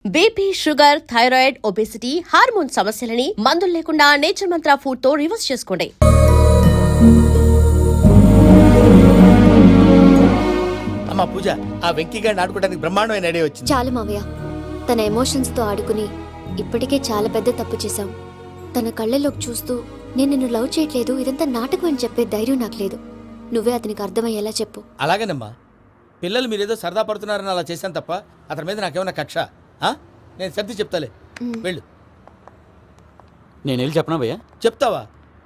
BP, sugar, thyroid, obesity, hormone సమస్యలని మందులు లేకుండా నేచర్ మంత్ర ఫుడ్ తో రివర్స్ చేసుకోండి. అమ్మా పూజ, ఆ వెంకీగాడిని ఆడుకోవడానికి బ్రహ్మాండమైన ఐడియా వచ్చింది. చాలు మావయ్య, తన ఎమోషన్స్ తో ఆడుకుని ఇప్పటికే చాలా పెద్ద తప్పు చేశావు. తన కళ్ళలోకి చూస్తూ నేను నిన్ను లవ్ చేయట్లేదు, ఇదంతా నాటకం అని చెప్పే ధైర్యం నాకు లేదు. నువ్వే అతనికి అర్థమయ్యేలా చెప్పు. అలాగేనమ్మా, పిల్లలు మీరేదో సరదా పడుతున్నారని అలా చేశాను తప్ప అతని మీద నాకేమన్నా కక్ష? నేను సర్ది చెప్తాలే, వెళ్ళు. నేను వెళ్ళి చెప్పనా భయ్యా? చెప్తావా?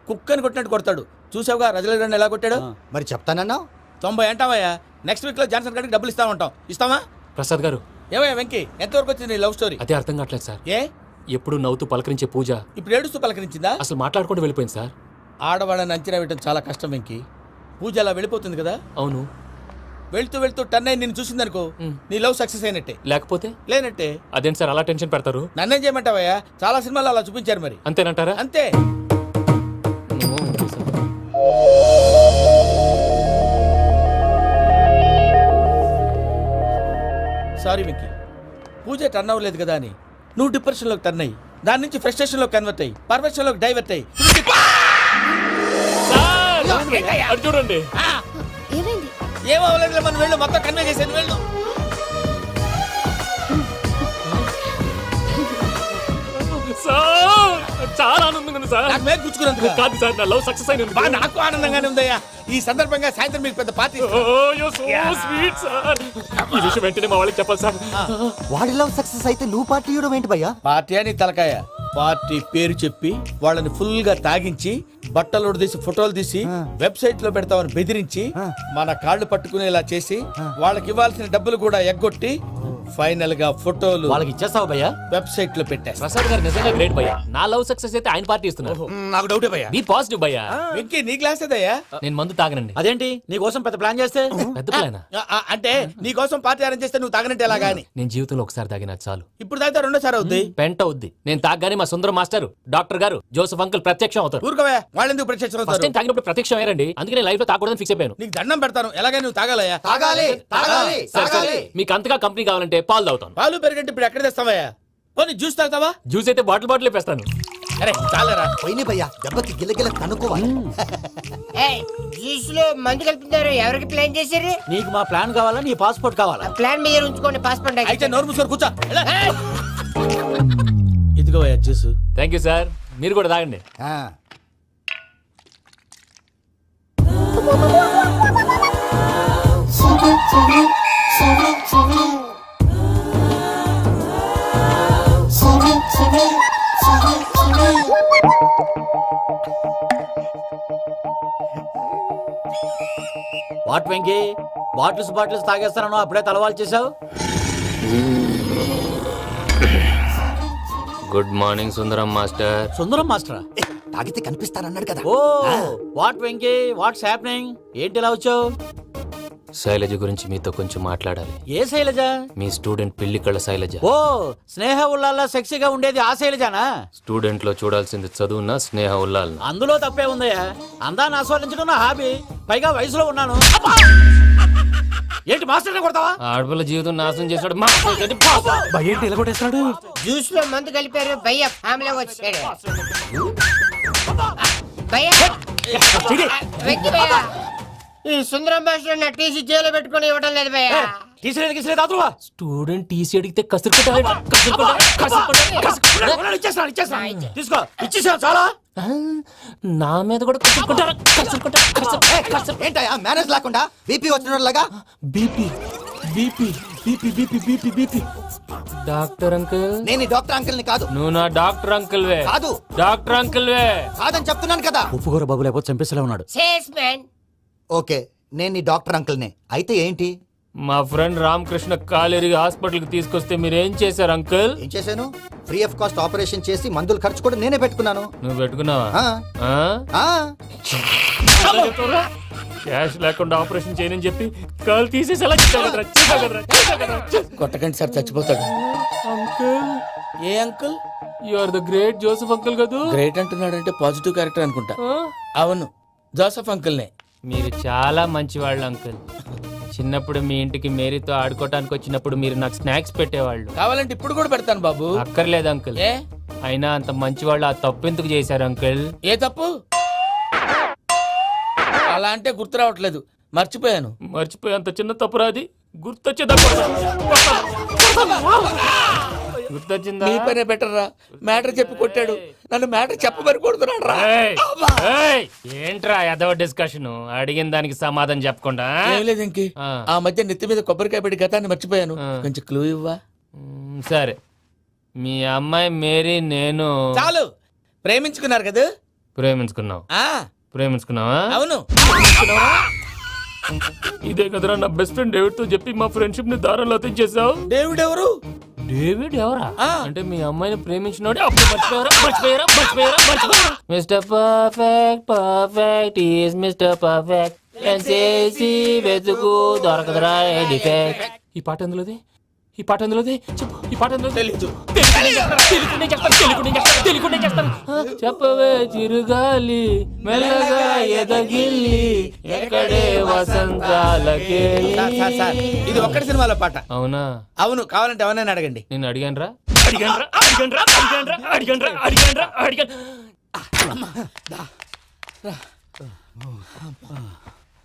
కుక్కని కొట్టినట్టు కొడతాడు. చూసావుగా రజల గండి ఎలా కొట్టాడు? మరి చెప్తానన్నా 90 అంటావయ్యా. నెక్స్ట్ వీక్ లో జాన్సన్ గారికి డబ్బులు ఇస్తామంటాం. ఇస్తావా? ప్రసాద్ గారు, ఏమయ్యా వెంకీ, ఎంతవరకు వచ్చింది నీ లవ్ స్టోరీ? అదే అర్థం కావట్లేదు సార్. ఏ ఎప్పుడు నవ్వుతూ పలకరించే పూజ ఇప్పుడు ఏడుస్తూ పలకరించిందా? అసలు మాట్లాడుకుంటూ వెళ్ళిపోయింది సార్. ఆడవాళ్ళని అంచనా వేయడం చాలా కష్టం వెంకీ. పూజ అలా వెళ్ళిపోతుంది కదా. అవును. వెళ్తూ వెళ్తూ టర్న్ అయి నిన్ను చూసిందనుకో, నీ లవ్ సక్సెస్ అయినట్టే. లేకపోతే లేనట్టే. అదేంటి సార్ అలా టెన్షన్ పెడతారు? నన్నేం చేయమంటావయ్యా? చాలా సినిమాలు అలా చూపించారు మరి. అంతేనంటారా? అంతే. సారీ వెంకీ, పూజ టర్న్ అవ్వలేదు కదా అని నువ్వు డిప్రెషన్లోకి టర్న్ అయ్యి దాని నుంచి ఫ్రస్ట్రేషన్లోకి కన్వర్ట్ అయ్యి పర్ఫెక్షన్లోకి డైవర్ట్ అయ్యి అటు చూడండి. ఏమైంది? ఏమవ్వలేదు, మనం వెళ్ళు, మొత్తం కన్వే చేసేది, వెళ్ళు. సార్ చాలా ఆనందంగా ఉంది సార్. నాకు మీద గుచ్చుకున్నందుకు కాదు సార్, నా లవ్ సక్సెస్ అయినందుకు. నాకు ఆనందంగానే ఉందయ్యా. ఈ సందర్భంగా సాయంత్రం మీకు పెద్ద పార్టీ. Sweet sir. ఈ విషయం వెంటనే మా వాళ్ళకి చెప్పాలి సార్. వాడి లవ్ సక్సెస్ అయితే నువ్వు పార్టీ ఇవ్వడం ఏంటి భయ్యా? పార్టీ అని తలకాయ. పార్టీ పేరు చెప్పి వాళ్ళని ఫుల్ గా తాగించి బట్టలు తీసి ఫోటోలు తీసి వెబ్సైట్ లో పెడతామని బెదిరించి మన కాళ్ళు పట్టుకునేలా చేసి వాళ్ళకి ఇవ్వాల్సిన డబ్బులు కూడా ఎగ్గొట్టి ఫైనల్ గా ఫోటోలు వాళ్ళకి ఇచ్చేస్తావు భయ్యా? వెబ్సైట్ లో పెట్టేస్తా. ప్రసాద్ గారు నిజంగా గ్రేట్ భయ్యా. నా లవ్ సక్సెస్ అయితే ఆయన పార్టీ ఇస్తున్నారు. నాకు డౌటే భయ్యా. బీ పాజిటివ్ భయ్యా. వెంకీ నీ గ్లాస్ ఏదయ్యా? నేను మందు తాగనండి. అదేంటి నీ కోసం పెద్ద ప్లాన్ చేస్తే? పెద్ద ప్లానా? అంటే నీ కోసం పార్టీ అరేంజ్ చేస్తే నువ్వు తాగనంటే ఎలాగా అని. నేను జీవితంలో ఒకసారి తాగినా చాలు. ఇప్పుడు తాగితే రెండోసారి అవుద్ది. పెంట అవుద్ది. నేను తాగగానే మా సుందరం మాస్టర్, డాక్టర్ గారు, జోసెఫ్ అంకుల్ ప్రత్యక్షం అవుతారు. ఊరుకోవా, వాళ్ళెందుకు ప్రత్యక్షం ఫస్ట్ అవుతారు? టైం తాగినప్పుడు ప్రత్యక్షం అయ్యారండి. అందుకే లైఫ్ లో తాగకూడదని ఫిక్స్ అయిపోయాను. నీకు దండం పెడతాను, ఎలాగే నువ్వు తాగాలయ్యా. తాగాలి తాగాలి సరే, సరే. తాగాలి. మీకు అంతగా కంపెనీ కావాలంటే పాలు తాగుతాను. పాలు పెరిగంటే ఇప్పుడు ఎక్కడ తెస్తావయ్యా? పోనీ జ్యూస్ తాగుతావా? జ్యూస్ అయితే బాటిల్ వేస్తాను. అరే చాలరా. పోయిన భయ్యా, దెబ్బకి గిల్లగిల్ల కనుక్కోవాలి. జ్యూస్ లో మందు కలుపుతున్నారు. ఎవరికి ప్లాన్ చేశారు? నీకు మా ప్లాన్ కావాలా, నీ పాస్పోర్ట్ కావాలా? ప్లాన్ మీద ఉంచుకోండి, పాస్పోర్ట్ అయితే నోరు మూసుకొని కూర్చో. ఇదిగోయ్యా జ్యూస్. Thank you sir. మీరు కూడా తాగండి. ఆ. వాట్ వెంకీ, బాటిల్స్ తాగేస్తానో అప్పుడే తలవాలు చేసావు? Good morning Sundaram master. Sundaram మాస్టరా? తాగితే కనిపిస్తానన్నాడు కదా. Oh what Venky, what's happening? ఏంటి ఇలా వచ్చావు? శైలజ గురించి మీతో కొంచెం మాట్లాడాలి. ఏ శైలజ? మీ స్టూడెంట్ పెళ్లి కళ్ళ శైలజ. ఓ స్నేహ ఉల్లాల్లో సెక్సీగా ఉండేది ఆ శైలజానా? స్టూడెంట్ లో చూడాల్సింది చదువున స్నేహ ఉల్లాల్. అందులో తప్పే ఉందయ్యా. అందాన్ని ఆస్వాదించడం నా హాబీ, పైగా వయసులో ఉన్నాను. ఏంటి మాస్టర్ కొడతావా? ఆడపిల్ల జీవితం నాశనం చేశాడు. జ్యూస్ లో మందు కలిపారు. భయ్య ఫ్యామిలీ వచ్చాడు. భయ్య వెక్కి భయ్య, ఈ సుందరం భాష నా టీసీ జైలు పెట్టుకుని ఇవ్వడం లేదు భయ్య. స్టూడెంట్ టీసీ అడిగితే తీసుకో, ఇచ్చేసా చాలా. నా మీద కూడా ఏంటయ్యా మేనేజ్ లేకుండా బీపీ వచ్చినలాగా? BP BP BP BP BP BP. Doctor uncle, నేను ఈ డాక్టర్ అంకుల్ ని కాదు. నువ్వు నా డాక్టర్ అంకుల్ వే. కాదు. డాక్టర్ అంకుల్ వే కాదని చెప్తున్నాను కదా. ఉప్పుకూర బాబు లేకపోతే చంపేసేలా ఉన్నాడు. Sales man. ఓకే, నేను ఈ డాక్టర్ అంకుల్ నే. అయితే ఏంటి? మా ఫ్రెండ్ రామకృష్ణ కాలేరికి హాస్పిటల్ కి తీసుకొస్తే మీరేం చేశారు అంకుల్? ఏం చేశాను? ఫ్రీ ఆఫ్ కాస్ట్ ఆపరేషన్ చేసి మందులు ఖర్చు కూడా నేనే పెట్టుకున్నాను. నువ్వు పెట్టుకున్నావా? ఆ. ఆ. క్యాష్ లేకుండా ఆపరేషన్ చేయనని చెప్పి కాల్ తీసేసి కొట్టకండి సార్, చచ్చిపోతాడు. అంకుల్, ఏ uncle? You are the great Joseph uncle కదూ? గ్రేట్ అంటున్నాడంటే పాజిటివ్ క్యారెక్టర్ అనుకుంటా. అవును, జోసెఫ్ అంకుల్ నే. మీరు చాలా మంచి వాళ్ళు అంకుల్. చిన్నప్పుడు మీ ఇంటికి మేరీతో ఆడుకోవటానికి వచ్చినప్పుడు మీరు నాకు స్నాక్స్ పెట్టేవాళ్ళు. కావాలంటే ఇప్పుడు కూడా పెడతాను బాబు. అక్కర్లేదు అంకుల్. ఏ అయినా అంత మంచి వాళ్ళు ఆ తప్పు ఎందుకు చేశారు అంకుల్? ఏ తప్పు? అలా అంటే గుర్తు రావట్లేదు, మర్చిపోయాను. మర్చిపోయి అంత చిన్న తప్పు రాది గుర్తొచ్చేదా? గుర్తొచ్చిందా? నీ పనే బెటర్ రా. మ్యాటర్ చెప్పి కొట్టాడు, నన్ను మ్యాటర్ చెప్పమని కొడుతున్నాడు రా. ఏయ్, ఏయ్, ఏంట్రా ఎదవ డిస్కషన్? అడిగిన దానికి సమాధానం చెప్పకుండా? ఏం లేదు ఇంకి, ఆ. ఆ మధ్య నెత్తి మీద కొబ్బరికాయ పెట్టి గతాన్ని మర్చిపోయాను. ఆ. కొంచెం క్లూ ఇవ్వా? సరే, మీ అమ్మాయి మేరీ నేను చాలు, ప్రేమించుకున్నారు కదా? ప్రేమించుకున్నావు. ఆ ప్రేమించుకున్నావా? అవును. ఇదే కదరా నా బెస్ట్ ఫ్రెండ్ డేవిడ్ తో చెప్పి మా ఫ్రెండ్షిప్ ని దారంలో తెచ్చేసావు. డేవిడ్ ఎవరు? డేవిడ్ ఎవరా? ఆ. అంటే మీ అమ్మాయిని ప్రేమించినోడే అప్పుడు మర్చిపోయారా? Mister perfect perfect is mister perfect చేసి వెతుకు దొరకదురా డిఫెక్ట్. ఈ పాట ఎందులోది? చెప్పు, ఈ పాట ఎందులో? తెలీదు. చెప్పవే చిరుగాలి మెల్లగా ఎదగిల్లి ఎక్కడే వసంతాలకే. సార్, ఇది ఒక్కటి సినిమాలో పాట. అవునా? అవును, కావాలంటే ఎవరైనా అడగండి. నేను అడిగాను.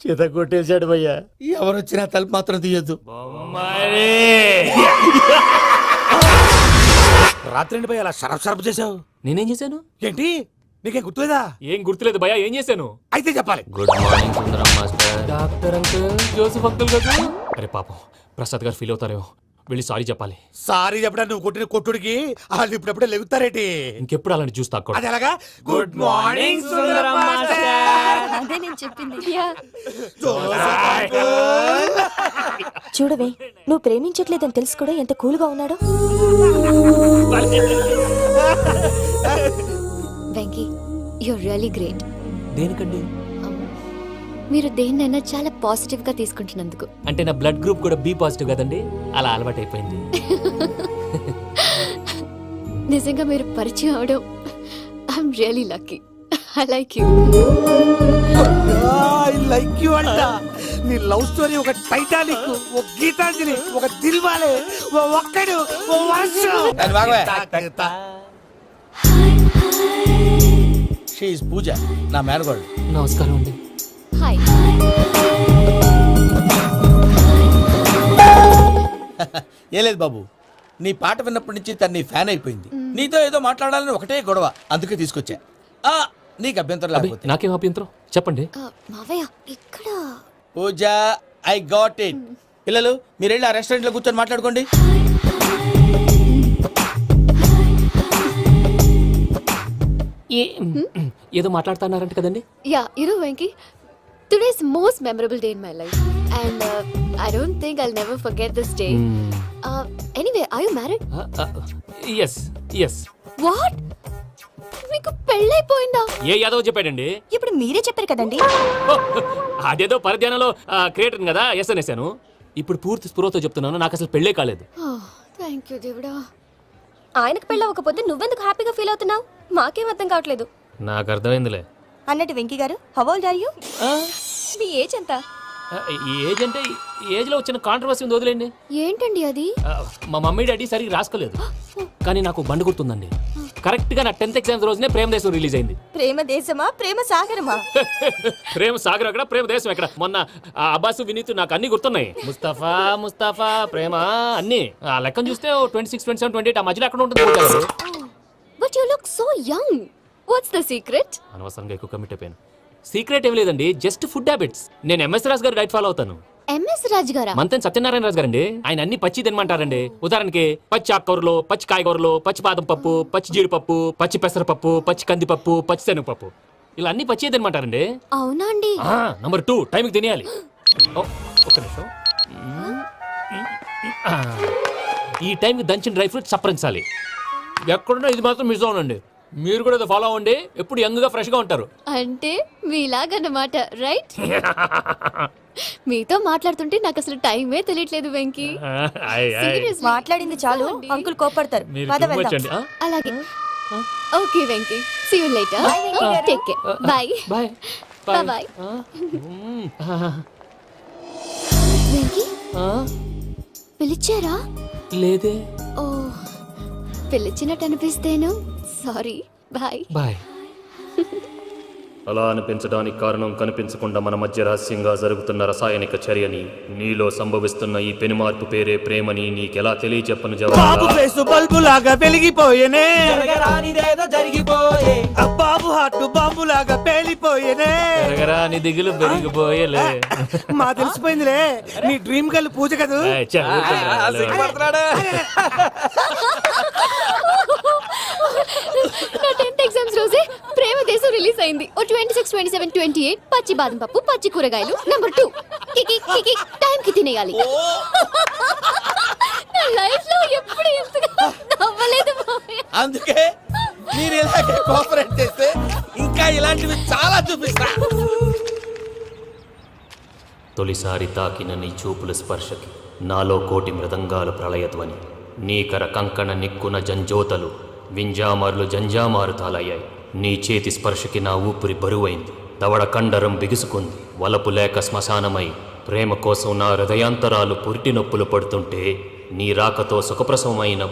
చేత కొట్టేశాడు భయ్యా. ఎవరు వచ్చినా తలుపు మాత్రం తీయద్దు. రాత్రి భయ్య అలా షరఫ్ చేసావు. నేనేం చేశాను? ఏంటి నీకేం గుర్తులేదా? ఏం గుర్తులేదు భయ్యా, ఏం చేశాను? అయితే చెప్పాలి. Good morning Sundaram master. Doctor uncle, Joseph uncle కదా? అరే పాపం, ప్రసాద్ గారు ఫీల్ అవుతారేమో, వెళ్ళి సారీ చెప్పాలి. సారీ చెప్పడా నువ్వు కొట్టిన కొట్టుడికి వాళ్ళు ఇప్పుడప్పుడే లెగుతారేటి? ఇంకెప్పుడు అలాంటి జ్యూస్ తాక్కూడదు. అది ఎలాగా? Good morning Sundaram master. అదే నేను చెప్పింది. చూడవే, నువ్వు ప్రేమించట్లేదని తెలుసు కూడా ఎంత కూల్గా ఉన్నాడో. Venky, you're really great. దేనికండి? మీరు దేన్నైనా చాలా పాజిటివ్ గా తీసుకుంటున్నందుకు. అంటే నా బ్లడ్ గ్రూప్ కూడా బి పాజిటివ్ కదండి, అలా అలవాటు అయిపోయింది. నిజంగా మీరు పరిచయం అవడం I'm really lucky. I like you. I like you అంట. నీ లవ్ స్టోరీ ఒక టైటానిక్, ఒక గీతాంజలి, ఒక దిల్వాలే, ఓ ఒక్కడు, ఓ వర్షం. దాని బాగవే. షీ ఇస్ పూజ, నా మేనగోడు. నమస్కారం అండి. హాయ్. ఏ లేదు బాబు, నీ పాట విన్నప్పటి నుంచి తను నీ ఫ్యాన్ అయిపోయింది. నీతో ఏదో మాట్లాడాలని ఒకటే గొడవ, అందుకే తీసుకొచ్చా. ఆ, నీకు అభ్యంతరం అబ్బే, లేకపోతే. నాకేం అభ్యంతరం చెప్పండి. మావయ్య ఇక్కడ. పూజ, ఐ గాట్ ఇట్. పిల్లలు, మీరు వెళ్ళి ఆ రెస్టారెంట్ లో కూర్చొని మాట్లాడుకోండి. ఏదో మాట్లాడుతున్నారంట కదండి. Yeah, Venky, today's most memorable day in my life and I don't think I'll never forget this day. Anyway, are you married? Yes. What? మీకు పెళ్ళైపోయిందా? ఏ యాదవ్ చెప్పాడండి? ఇప్పుడు మీరే చెప్పారు కదండి. అదేదో పరధ్యానంలో క్రియేటర్ కదా ఎస్ అనేసాను. ఇప్పుడు పూర్తి స్పృహతో చెప్తున్నాను, నాకు అసలు పెళ్ళే కాలేదు. థ్యాంక్ యూ దేవుడా. ఆయనకు పెళ్ళవకపోతే నువ్వెందుకు హ్యాపీగా ఫీల్ అవుతున్నావు? మాకేం అర్థం కావట్లేదు. నాకు అర్థమైందిలే. అన్నట్టు వెంకీ గారు, హౌ ఓల్డ్ ఆర్ యు? మీ ఏజ్ ఎంత? ఈ ఏజ్ అంటే ఏజ్ లో వచ్చిన కాంట్రవర్సీ ఉంది, వదిలేండి. ఏంటండి అది? మా మమ్మీ డాడీ సరిగ్గా రాసుకోలేదు, కానీ నాకు బండి గుర్తుందండి. కరెక్ట్ గా నా 10th ఎగ్జామ్స్ రోజునే ప్రేమ దేశం రిలీజ్ అయింది. ప్రేమ దేశమా, ప్రేమ సాగరమా? ప్రేమ సాగర్ ఎక్కడ, ప్రేమ దేశం ఎక్కడ? మొన్న అబ్బాసు వినీత్ నాకు అన్ని గుర్తున్నాయి. ముస్తఫా ప్రేమ అన్ని ఆ లెక్కను చూస్తే 26, 27, 28 ఆ మధ్యలో ఎక్కడ ఉంటుంది. But you look so young. What's the secret? అనవసరంగా ఎక్కువ కమిట్ అయిపోయాను. సీక్రెట్ ఏం లేదండి, జస్ట్ ఫుడ్ హ్యాబిట్స్. నేను ఎంఎస్ రాజు గారు డైట్ ఫాలో అవుతాను. ఎంఎస్ రాజ్ గారా? మంతెన్ సత్యనారాయణ రాజు గారండి. ఆయన అన్ని పచ్చి తినమంటారండి. ఉదాహరణకి పచ్చి ఆకుకూరలు, పచ్చి కాయగూరలు, పచ్చి బాదం పప్పు, పచ్చి జీడిపప్పు, పచ్చి పెసరపప్పు, పచ్చి కందిపప్పు, పచ్చి శనగపప్పు, ఇలా అన్ని పచ్చి తినమంటారండి. అవునా అండి? నంబర్ 2, టైంకి తినేయాలి. ఒక్క నిమిషం. ఈ టైంకి దంచిన డ్రై ఫ్రూట్స్ సప్పరించాలి. ఎక్కడున్నా ఇది మాత్రం మిస్ అవునండి. మీరు కూడా ఫాలో అవ్వండి, ఎప్పుడు యంగ్ గా ఫ్రెష్ గా ఉంటారు. అంటే మీలాగన్నమాట, రైట్? మీతో మాట్లాడుతుంటే నాకు అసలు టైమే తెలియట్లేదు వెంకీ. Seriously. మాట్లాడింది చాలు, అంకుల్ కోపడతారు. పద వెళ్దాం. అలాగే. Okay Venky, see you later. Take care. Bye. Bye. Bye. Venky ఆ? పిలిచారా? లేదే. ఓ పిలిచినట్టు అనిపిస్తేను సారీ. బాయ్. బాయ్. అలా అనిపించడానికి కారణం కనిపించకుండా మన మధ్య రహస్యంగా జరుగుతున్న రసాయనిక చర్యని, నీలో సంభవిస్తున్న ఈ పెనుమార్పు పేరే ప్రేమని నీకెలా తెలియచెప్పను బాబు జవాబు. ఫేసు బల్బు లాగా వెలిగిపోయేనే, ఆ బాబు హార్ట్ బాంబు లాగా పేలిపోయేనే. ఎరగరాని దిగులు పెరిగిపోయేలే. మా తెలిసిపోయిందిలే, నీ డ్రీమ్ గర్ల్ పూజ కదూ. ఏయ్, చల్, ఊరుకోరా. నా 10th ఎగ్జామ్స్ రోజే ప్రేమ దేశం రిలీజ్ అయింది. ఓ 26, 27, 28 పచ్చి బాదం పప్పు, పచ్చి కూరగాయలు. నంబర్ 2 కికి కికి టైం కి తినేయాలి. నా లైఫ్ లో ఎప్పుడు ఇంతగా నవ్వలేదు మామయ్య. అందుకే మీరు ఇలాగే కోఆపరేట్ చేస్తే ఇంకా ఇలాంటివి చాలా చూపిస్తా. తొలిసారి తాకిన నీ చూపుల స్పర్శకి నాలో కోటి మృదంగాలు ప్రళయధ్వని, నీకర కంకణ నిక్కున జంజోతలు వింజామార్లు జంజామారు తాలయ్యాయి. నీ చేతి స్పర్శకి నా ఊపిరి బరువైంది, దవడ కండరం బిగుసుకుంది. వలపు లేక శ్మశానమై ప్రేమ కోసం నా హృదయాంతరాలు పురిటి నొప్పులు పడుతుంటే, నీ రాకతో సుఖప్రసవమైన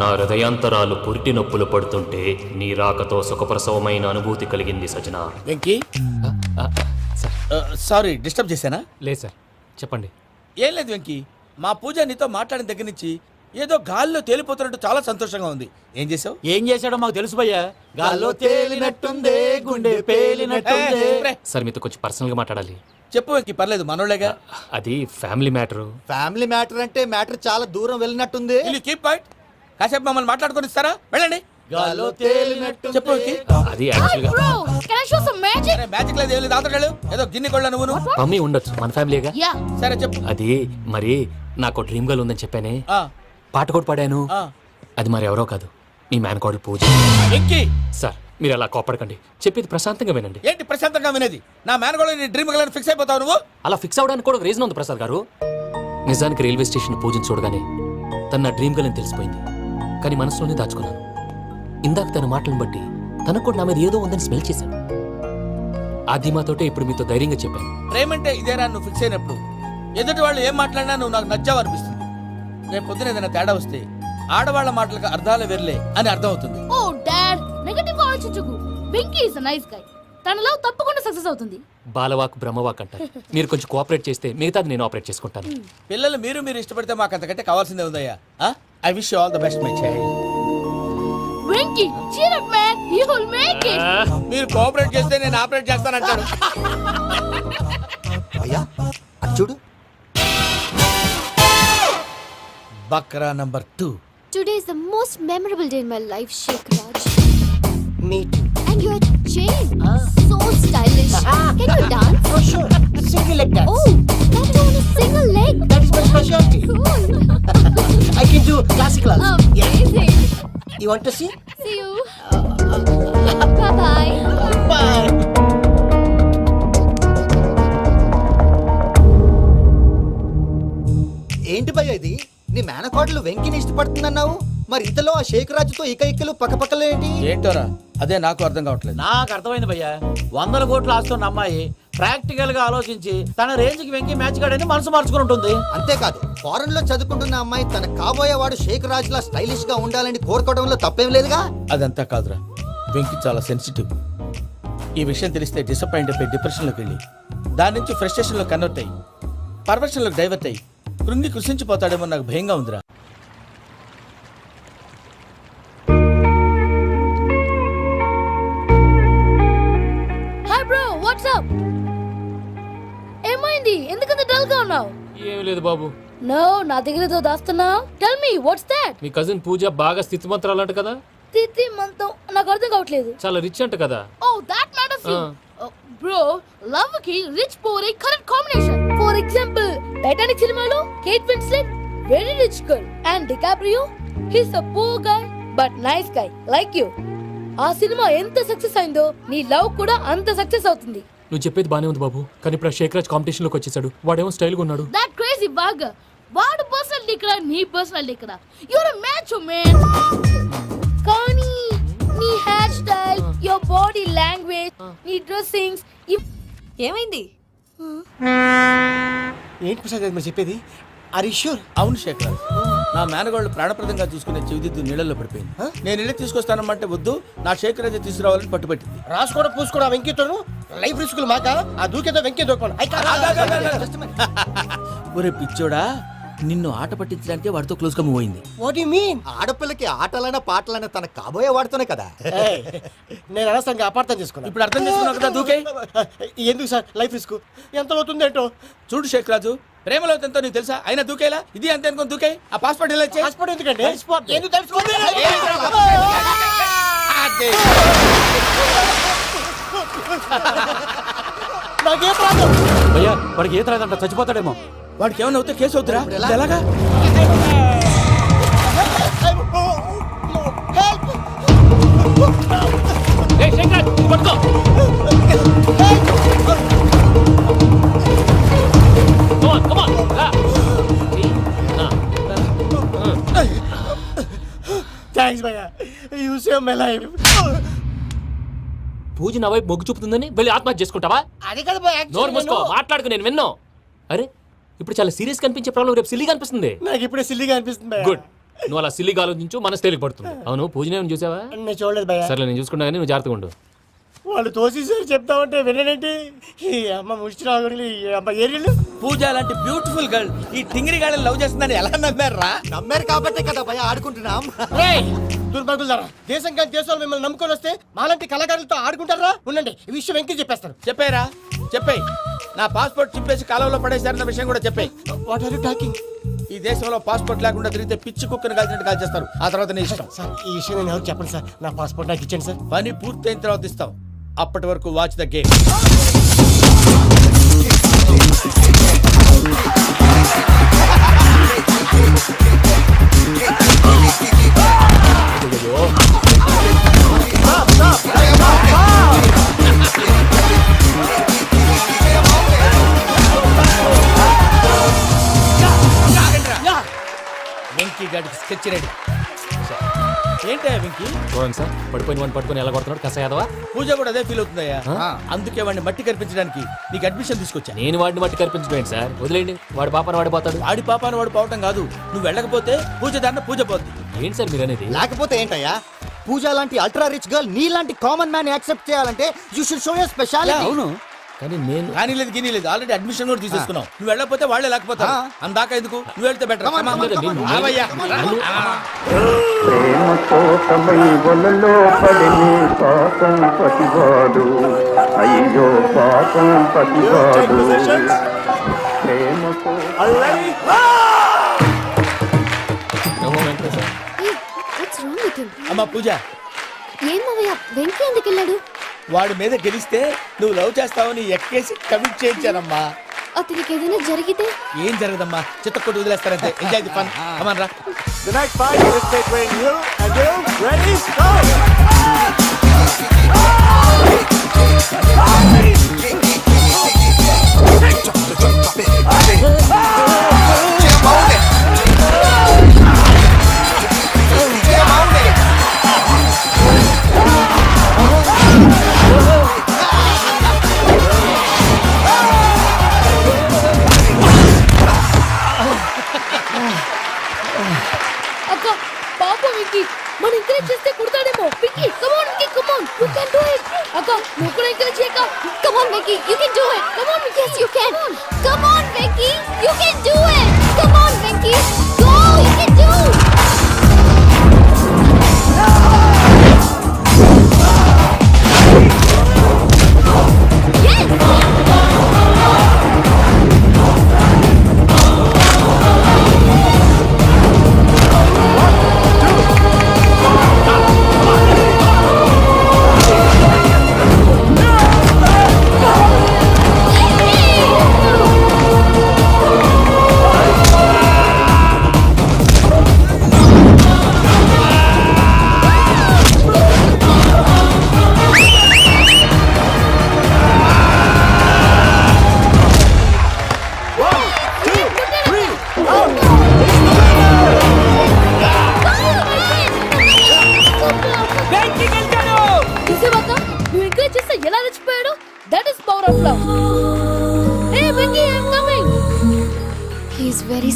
నా హృదయాంతరాలు పురిటి నొప్పులు పడుతుంటే నీ రాకతో సుఖప్రసవమైన అనుభూతి కలిగింది సజనా. వెంకీ సారీ డిస్టర్బ్ చేశానా? లేదు సార్, చెప్పండి. ఏం లేదు వెంకీ, మా పూజ నీతో మాట్లాడిన దగ్గర నుంచి ఏదో గాల్లో తేలిపోతున్నట్టు చాలా సంతోషంగా ఉంది. ఏం చేసావు? ఏం చేశాడో మాకు తెలుసు భయ్యా. గాల్లో తేలినట్టుందే, గుండె పేలినట్టుందే. సార్ మీతో కొంచెం పర్సనల్గా మాట్లాడాలి. చెప్పు వెంకీ, పర్లేదు మనోళ్ళేగా. అది ఫ్యామిలీ మ్యాటరు. ఫ్యామిలీ మ్యాటర్ అంటే మ్యాటర్ చాలా దూరం వెళ్ళినట్టుంది. Keep point. కాసేపు మమ్మల్ని మాట్లాడుకొని ఇస్తారా? వెళ్ళండి. గాల్లో తేలినట్టు చెప్పు వెంకీ. అది యాక్చువల్గా అరే మ్యాజిక్ లేదు, ఏం లేదు, ఆతడాలు ఏదో గిన్నె కొళ్ళ నువ్వు. మమ్మీ ఉండొచ్చు, మన ఫ్యామిలీగా. సరే చెప్పు. అది మరి నాకు డ్రీమ్ గర్ల్ ఉందని చెప్పానే, ఆ, పాట కూడా పాడాను. ఆ. అది మరి ఎవరో కాదు, మీ మేనకోడలు పూజ. వెంకీ సార్ మీరు అలా కోపడకండి, చెప్పేది ప్రశాంతంగా వినండి. ఏంటి ప్రశాంతంగా వినేది? నా మేనగోళ్ళు నీ డ్రీమ్ గర్ల్ ఫిక్స్ అయిపోతావు నువ్వు. అలా ఫిక్స్ అవడానికి కూడా ఒక రీజన్ ఉంది ప్రసాద్ గారు. నిజానికి రైల్వే స్టేషన్ పూజను చూడగానే తన నా డ్రీమ్ గర్ల్ అని తెలిసిపోయింది, కానీ మనసులోనే దాచుకున్నాను. ఇందాక తన మాటలను బట్టి తనకు కూడా నా మీద ఏదో ఉందని స్మెల్ చేశాను. ఆ ధీమాతోటే ఇప్పుడు మీతో ధైర్యంగా చెప్పాను. ప్రేమంటే ఇదేరా నువ్వు ఫిక్స్ అయినప్పుడు ఎదుటి వాళ్ళు ఏం మాట్లాడినా నువ్వు నాకు నచ్చావు అనిపిస్తుంది. రేపు పొద్దున ఏదైనా తేడా వస్తే ఆడవాళ్ల మాటలకు అర్థాలు వెర్లే అని అర్థం అవుతుంది. ఓ డాడ్, నెగటివ్ గా ఆలోచించకు. Venky is a nice guy. తన లవ్ తప్పకుండా సక్సెస్ అవుతుంది. బాలవాక్ బ్రహ్మవాక్ అంటారు. మీరు కొంచెం కోఆపరేట్ చేస్తే మిగతాది నేను ఆపరేట్ చేసుకుంటాను. పిల్లలు మీరు ఇష్టపడితే మాకు అంతకంటే కావాల్సిందే ఉందయ్యా. I wish you all the best my child. Venky cheer up man, you will make it. మీరు కోఆపరేట్ చేస్తే నేను ఆపరేట్ చేస్తానంటాడు. అయ్యా అది చూడు. Bakra number 2. Today is the most memorable day in my life, Sheikh Raj. Me too. And your chain, so stylish. Can you dance? Oh sure. Single leg dance. Oh, that too on a single leg. That is my specialty. Cool. I can do classical also. Amazing. You want to see? See you. Bye bye. Bye. ఏంటి భయ్య ఇది? నీ మేనకోడలు వెంకిని ఇష్టపడుతుందన్నావు, మరి ఇంతలో ఆ షేక్ రాజుతో ఇకలు పక్కపక్కలు ఏంటి? ఏంటోరా అదే నాకు అర్థం కావట్లేదు. నాకు అర్థమైంది భయ్యా. 100 కోట్లు ఆస్తున్న అమ్మాయి ప్రాక్టికల్ గా ఆలోచించి తన రేంజ్ కి వెంకి మ్యాచ్ కాడని మనసు మార్చుకుని ఉంటుంది. అంతేకాదు, ఫారెన్ లో చదువుకుంటున్న అమ్మాయి తన కాబోయేవాడు షేక్ రాజ్ లా స్టైలిష్ గా ఉండాలని కోరుకోవడంలో తప్పేం లేదుగా. అదంతా కాదురా, వెంకి చాలా సెన్సిటివ్. ఈ విషయం తెలిస్తే డిసప్పాయింట్ అయిపోయి డిప్రెషన్లోకి వెళ్ళి దాని నుంచి ఫ్రస్ట్రేషన్లో కన్వర్ట్ అయ్యి పర్వర్షన్లోకి డైవర్ట్ అయ్యి కృంగి కృషించిపోతాడేమో నాకు భయంగా ఉందిరా. Hi bro, what's up? ఏమైంది? ఎందుకంత డల్ గా ఉన్నావు? ఏమీ లేదు బాబు. నో, నా దగ్గర ఏదో దాస్తున్నావు. Tell me what's that? మీ కజిన్ పూజ బాగా స్థితిమంతరాలు అంట కదా. తిత్తి మంతం నాకు అర్థం కావట్లేదు. చాలా రిచ్ అంట కదా. Oh that matters you. Bro, love కి rich poor a correct combination. For example Titanic సినిమాలో Kate Winslet very rich girl and DiCaprio he's a poor guy but nice guy like you. ఆ సినిమా ఎంత success అయిందో నీ love కూడా అంత success అవుతుంది. నువ్వు చెప్పేది బానే ఉంది బాబు, కానీ ఇప్పుడు షేక్ రాజ్ కాంపిటీషన్ లోకి వచ్చేసాడు. వాడేమో స్టైల్ గా ఉన్నాడు. That crazy bag. వాడు పర్సనల్ ఇక్కడ, నీ పర్సనల్ ఇక్కడ. You're a match man. కానీ నీ hair style, your body language, నీ డ్రెస్సింగ్స్ ఏమైంది? ఏంటి ప్రసాద్ గారు మీరు చెప్పేది? Are you sure? అవును శేఖర్, నా మేనగాళ్ళు ప్రాణప్రదంగా చూసుకునే చెవిదిద్దు నీళ్ళలో పడిపోయింది. నేను ఇళ్ళి తీసుకొస్తానమ్మంటే వద్దు, నా శేఖర్ అయితే తీసుకురావాలని పట్టుబట్టింది. రాసుకోవడం పూసుకోవడం వెంకీతోను లైఫ్ రిస్కులు మాక ఆ దూకేదో వెంకీ దూకోను. ఒరే పిచ్చోడా, నిన్ను ఆట పట్టించడానికి వాడితో క్లోజ్ గా మూవ్ అయింది. What you mean? ఆడపిల్లకి ఆటలైనా పాటలైనా తన కాబోయే వాడుతూనే కదా. నేను అనవసరంగా అపార్థం చేసుకున్నా. ఇప్పుడు అర్థం చేసుకున్నావు కదా, దూకే. ఎందుకు సార్ లైఫ్ రిస్క్ ఎంత అవుతుంది ఏంటో? చూడు శేఖరాజు, ప్రేమలో ఎంతో నీకు తెలుసా? అయినా దూకేలా, ఇది అంతే అనుకుని దూకే. ఆ పాస్పోర్ట్ ఇలా ఇచ్చే. పాస్పోర్ట్ ఎందుకండి? ఎందుకు తెలుసుకోండి. నాకే ప్రాబ్లం. భయ్యా వాడికి ఈత రాదంట, చచ్చిపోతాడేమో. వాడికి ఏమైనా అవుతే కేసు అవుతురా? ఎలాగా? థ్యాంక్స్ భయ్యా, యు సేవ్ మై లైఫ్. పూజ నా వైపు మొగ్గు చూపుతుందని వెళ్ళి ఆత్మహత్య చేసుకుంటావా? అది కదా భయ్యా, నోరు మూసుకో, మాట్లాడుకు, నేను విన్నో. అరే ఇప్పుడు చాలా సీరియస్ కనిపించే ప్రాబ్లం రేపు సిల్లీగా అనిపిస్తుంది. నాకు ఇప్పుడే సిల్లిగా అనిపిస్తుంది భయ్యా. గుడ్, నువ్వు అలా సిల్లీగా ఆలోచించు, మనసు తేలిక పడుతుంది. అవును, పూజనే చూసావా? నేను చూడలేదు భయ్యా. సరే నేను చూసుకుంటా కానీ నువ్వు జాగ్రత్తగా ఉండు. వాళ్ళు తోసేసారు చెప్తామంటే విననేంటి? ఈ అమ్మ ముష్టి రాగుడి, ఈ అమ్మ ఏరియలు. పూజ లాంటి బ్యూటిఫుల్ గర్ల్ ఈ టింగిరి గాడిని లవ్ చేస్తుందని ఎలా నమ్మారా? నమ్మారు కాబట్టే కదా భయ ఆడుకుంటున్నాం. దుర్భగులారా, దేశం కానీ దేశాలు మిమ్మల్ని నమ్ముకొని వస్తే మాలాంటి కళాకారులతో ఆడుకుంటారా? ఉండండి, ఈ విషయం వెంకీ చెప్పేస్తాను. చెప్పారా? చెప్పేయ్. నా పాస్పోర్ట్ చింపేసి కాలంలో పడేశారన్న విషయం కూడా చెప్పేయ్. What are you talking? ఈ దేశంలో పాస్పోర్ట్ లేకుండా తిరిగితే పిచ్చి కుక్కను కాల్చినట్టు కాల్చేస్తారు. ఆ తర్వాత నీ ఇష్టం. సార్ ఈ విషయం నేను ఎవరు చెప్పండి సార్, నా పాస్పోర్ట్ నాకు ఇచ్చేయండి సార్. పని పూర్తయిన తర్వాత ఇస్తాం. అప్పటి వరకు వాచ్ ద గేమ్. వెంకీ గాడికి స్కెచ్ రెడీ. ఏంటా వెంకీ? చూడండి సార్, పడిపోయిన వాడిని పట్టుకొని ఎలా కొడుతున్నాడు కసయాదవా. పూజ కూడా అదే ఫీల్ అవుతుందయ్యా. అందుకే వాడిని మట్టి కనిపించడానికి నీకు అడ్మిషన్ తీసుకొచ్చా. నేను వాడిని మట్టి కనిపించబోయింది సార్, వదిలేండి. వాడి పాపని వాడిపోతాడు. వాడి పాపాను వాడు పోవటం కాదు, నువ్వు వెళ్ళకపోతే పూజ దాన్న పూజ పోద్ది. ఏంటి సార్ మీరు అనేది? లేకపోతే ఏంటయ్యా, పూజ లాంటి అల్ట్రా రిచ్ గర్ల్ నీ లాంటి కామన్ మ్యాన్ యాక్సెప్ట్ చేయాలంటే you should show your speciality. అవును, కానీ నేను కానీ లేదు గిని లేదు, ఆల్రెడీ అడ్మిషన్ కూడా తీసేసుకున్నావు. నువ్వు వెళ్ళకపోతే వాళ్ళే లేకపోతారు. అందాక ఎందుకు, నువ్వు వెళ్తే బెటర్. ప్రేమ కోసమై వలలో పడిని పాపం పతివాడు, అయ్యో పాపం పతివాడు. ప్రేమ వాట్స్ రాంగ్ విత్ హిమ్? అమ్మా పూజ, ఏం మావయ్య, వెంకీ ఎందుకు వెళ్ళాడు? వాడి మీద గెలిస్తే నువ్వు లవ్ చేస్తావని ఎక్కేసి కమిట్ చేయించానమ్మా. అతనికి ఏదైనా జరిగితే? ఏం జరగదమ్మా, చిత్తకొట్టు వదిలేస్తారంటే. Enjoy the fun. కమాన్ రా. The next fight is between you and you. Ready? Go! అక్క పాపం వెంకీ, మనం ఎంకరేజ్ చేస్తే కుడతాడేమో. Venky come on Venky, come on, you can do it. అక్క నువ్వు కూడా ఎంకరేజ్ చేయక. Come on, Vicky, you can do it. Come on, yes, you can. Come on, Vicky, you can do it. Come on, Vicky, go, you can do. Yes.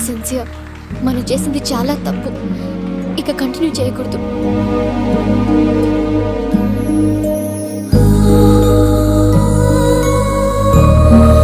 Sincere. మనం చేసింది చాలా తప్పు. ఇక continue చేయకూడదు.